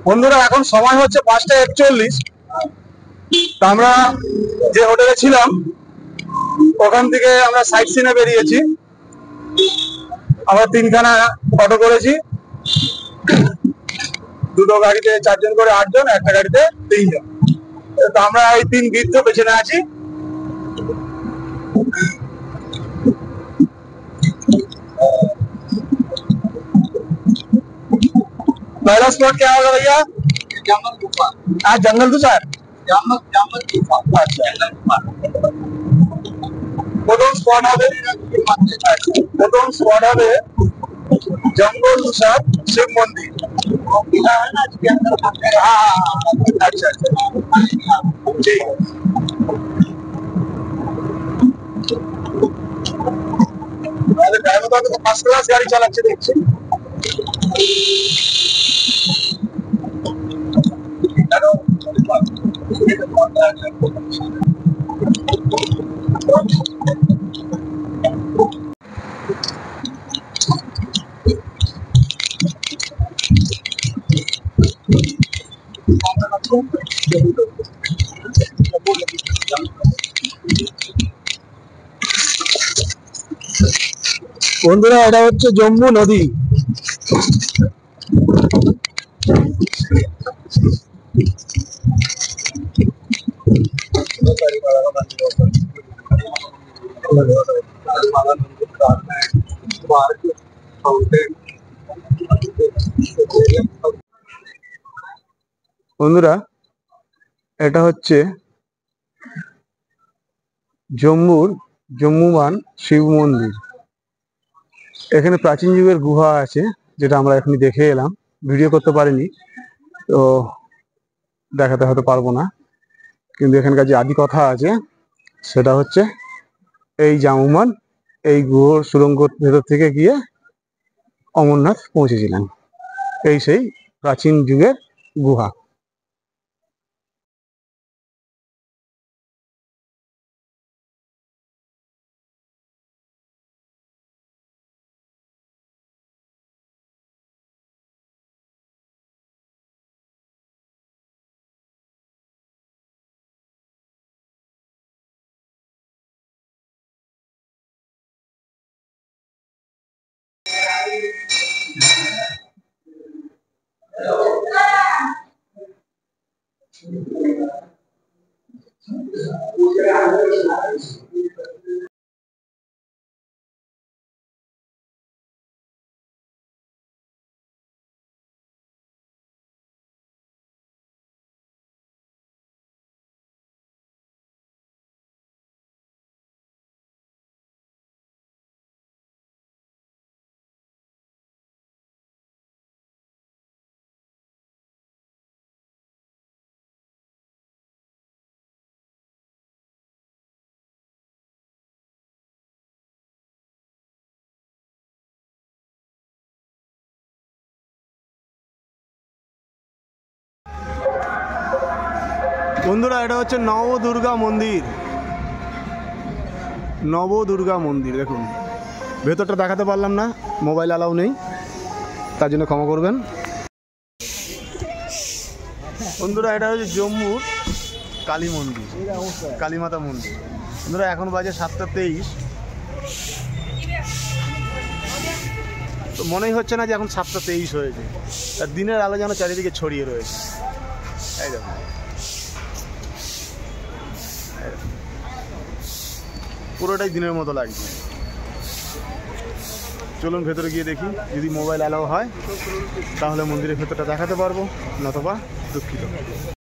বন্ধুরা এখন সময় হচ্ছে 5:41। তো আমরা যে হোটেলে ছিলাম ওখান থেকে আমরা সাইট সিনে বেরিয়েছি। আমরা 3খানা অটো করেছি, দুটো গাড়িতে 4 জন করে 8 জন, একটা গাড়িতে 3 জন। তো আমরা এই 3 বৃদ্ধ পেছনে আছি। पहला स्पॉट क्या होगा भैया? जंगल गुफा। आज जंगल गुफा, जंगल जंगल गुफा। अच्छा, जंगल गुफा। প্রথম স্পট হবে जंगल गुफा शिव मंदिर। अच्छा अच्छा ठीक है। ड्राइवर तो फर्स्ट क्लास गाड़ी চালাচ্ছে দেখছি। বন্ধুরা এটা হচ্ছে জম্মু নদী। বন্ধুরা এটা হচ্ছে জম্মুমান শিব মন্দির। এখানে প্রাচীন যুগের গুহা আছে, যেটা আমরা এখনই দেখে এলাম, ভিডিও করতে পারিনি, তো দেখাতে হয়তো পারবো না। কিন্তু এখানকার যে আদি কথা আছে সেটা হচ্ছে এই জামুমান এই গুহর সুড়ঙ্গ ভেতর থেকে গিয়ে অমরনাথ পৌঁছেছিলেন। এই সেই প্রাচীন যুগের গুহা। বন্ধুরা এটা হচ্ছে নবদুর্গা মন্দির। দেখুন ভেতরটা দেখাতে পারলাম না, মোবাইল অ্যালাউ নেই, তার জন্য ক্ষমা করবেন। বন্ধুরা এটা হচ্ছে জম্মুর কালী মন্দির, কালীমাতা মন্দির। বন্ধুরা এখন বাজে 7:23। তো মনেই হচ্ছে না যে এখন 7:23 হয়েছে, আর দিনের আলো যেন চারিদিকে ছড়িয়ে রয়েছে। এই দেখুন পুরোটাই দিনের মতো লাগছে। চলুন ভেতরে গিয়ে দেখি, যদি মোবাইল অ্যালাউ হয় তাহলে মন্দিরের ভেতরটা দেখাতে পারবো, নতবা দুঃখিত।